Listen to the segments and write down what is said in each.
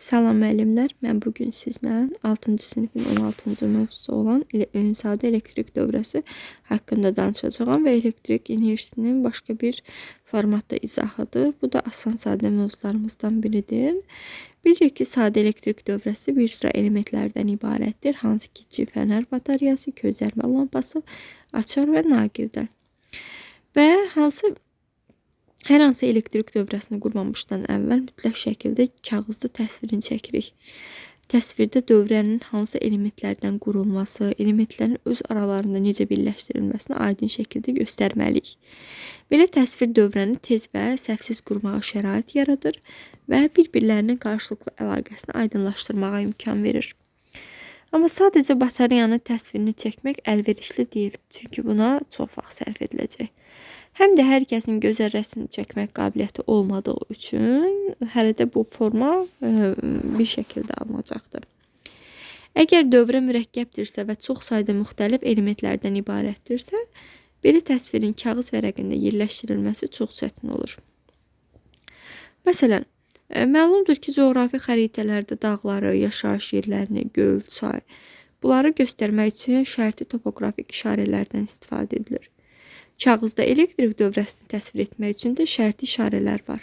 Salam müəllimlər, mən bugün sizlə 6-cı sinifin 16-cı mövzusu olan sadə elektrik dövrəsi haqqında danışacağam və elektrik enerjisinin başqa bir formatda izahıdır. Bu da asan sadə mövzularımızdan biridir. Bilirik ki, sadə elektrik dövrəsi bir sıra elementlərdən ibarətdir, hansı ki, cif fənər batareyası, közərmə lampası, açar və naqildən. Və hər hansı elektrik dövrəsini qurmamışdan əvvəl mütləq şəkildə kağızda təsvirini çəkirik. Təsvirdə dövrənin hansı elementlərdən qurulması, elementlərin öz aralarında necə birləşdirilməsini aydın şəkildə göstərməliyik. Belə təsvir dövrəni tez və səhvsiz qurmağa şərait yaradır və bir-birlərinin qarşılıqlı əlaqəsini aydınlaşdırmağa imkan verir. Amma sadəcə batareyanın təsvirini çəkmək əlverişli deyil, çünki buna çox vaxt sərf ediləcək. Həm də hər kəsin gözəl rəsm çəkmək qabiliyyəti olmadığı üçün hələ də bu forma bir şəkildə alınacaqdır. Əgər dövrə mürəkkəbdirsə və çox sayda müxtəlif elementlərdən ibarətdirsə, belə təsvirin kağız vərəqində yerləşdirilməsi çox çətin olur. Məsələn, məlumdur ki, coğrafi xəritələrdə dağları, yaşayış yerlərini, göl, çay, bunları göstərmək üçün şərti topoqrafik işarələrdən istifadə edilir. Kağızda elektrik dövrəsini təsvir etmək üçün də şərti işarələr var,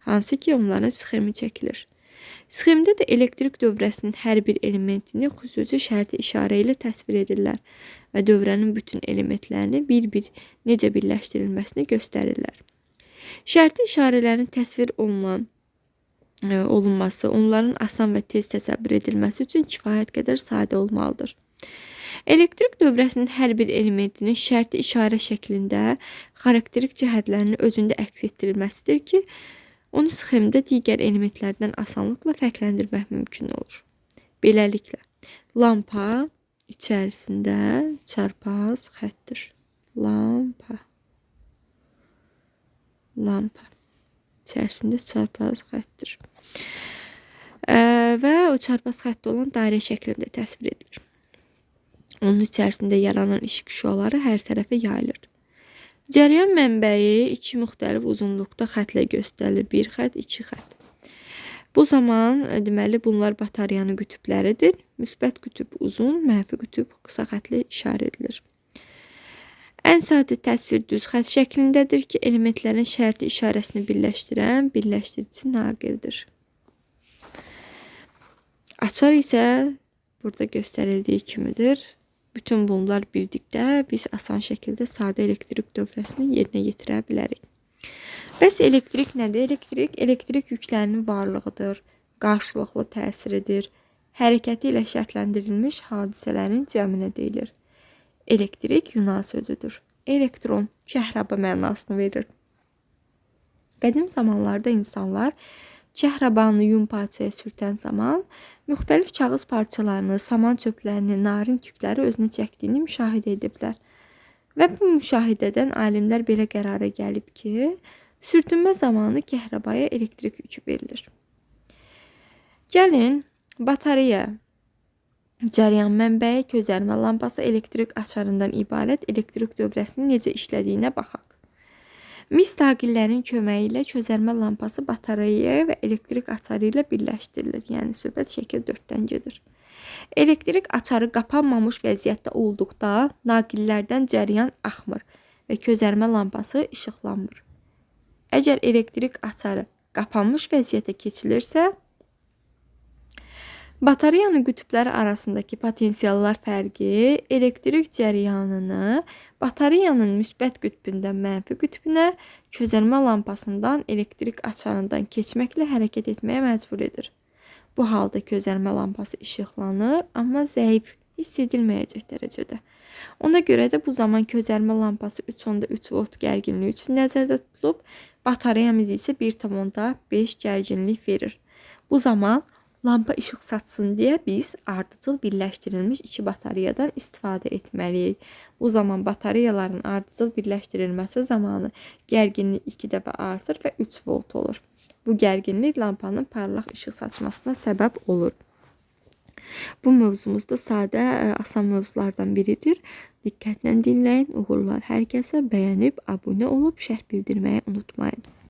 hansı ki, onların sxemi çəkilir. Sxemdə də elektrik dövrəsinin hər bir elementini xüsusi şərti işarə ilə təsvir edirlər və dövrənin bütün elementlərini bir-bir necə birləşdirilməsini göstərirlər. Şərti işarələrin təsvir olunması, onların asan və tez təsəvvür edilməsi üçün kifayət qədər sadə olmalıdır. Elektrik dövrəsinin hər bir elementinin şərti işarə şəklində xarakterik cəhətlərinin özündə əks etdirilməsidir ki, onu sxemdə digər elementlərdən asanlıqla fərqləndirmək mümkün olur. Beləliklə, lampa içərisində çarpaz xəttdir. Lampa içərisində çarpaz xəttdir. Və o çarpaz xətti olan dairə şəklində təsvir edilir. Onun içərisində yaranan işıq şüaları hər tərəfə yayılır. Cəryan mənbəyi iki müxtəlif uzunluqda xətlə göstərilir. Bir xətt, iki xətt. Bu zaman deməli bunlar batareyanın qütbləridir. Müsbət qütb uzun, mənfi qütb qısa xətlə işarə edilir. Ən sadə təsvir düz xətt şəklindədir ki, elementlərin şərti işarəsini birləşdirən birləşdirici naqildir. Açar isə burada göstərildiyi kimidir. Bütün bunlar birlikdə biz asan şəkildə sadə elektrik dövrəsini yerinə yetirə bilərik. Bəs elektrik nədir? Elektrik yüklərinin varlığıdır, qarşılıqlı təsiridir, hərəkəti ilə şərtləndirilmiş hadisələrin cəminə deyilir. Elektrik Yunan sözüdür. Elektron, kəhraba mənasını verir. Qədim zamanlarda insanlar kəhrabanı yun parçaya sürtən zaman müxtəlif kağız parçalarını, saman çöplərini, narin tükləri özünə çəkdiyini müşahidə ediblər. Və bu müşahidədən alimlər belə qərara gəlib ki, sürtünmə zamanı kəhrabaya elektrik yükü verilir. Gəlin, batareya, cəryan mənbəyi, közərmə lampası, elektrik açarından ibarət elektrik dövrəsinin necə işlədiyinə baxaq. Mis taqillərin köməyi ilə közərmə lampası batareyaya və elektrik açarı ilə birləşdirilir. Yəni, söhbət şəkil 4-dən gedir. Elektrik açarı qapanmamış vəziyyətdə olduqda naqillərdən cəryan axmır və közərmə lampası işıqlanmır. Əgər elektrik açarı qapanmış vəziyyətə keçilirsə, batareyanın qütbləri arasındakı potensiallar fərqi elektrik cəryanını batareyanın müsbət qütbündən mənfi qütbünə, közərmə lampasından elektrik açarından keçməklə hərəkət etməyə məcbur edir. Bu halda közərmə lampası işıqlanır, amma zəif, hiss edilməyəcək dərəcədə. Ona görə də bu zaman közərmə lampası 3.3 volt gərginliyi üçün nəzərdə tutulub, batareyamız isə 1.5 gərginlik verir. Bu zaman lampa işıq saçsın deyə biz ardıcıl birləşdirilmiş iki batareyadan istifadə etməliyik. Bu zaman batareyaların ardıcıl birləşdirilməsi zamanı gərginlik 2 dəfə artır və 3 volt olur. Bu gərginlik lampanın parlaq işıq saçmasına səbəb olur. Bu mövzumuz da sadə, asan mövzulardan biridir. Diqqətlə dinləyin. Uğurlar hər kəsə. Bəyənib, abunə olub, şərh bildirməyi unutmayın.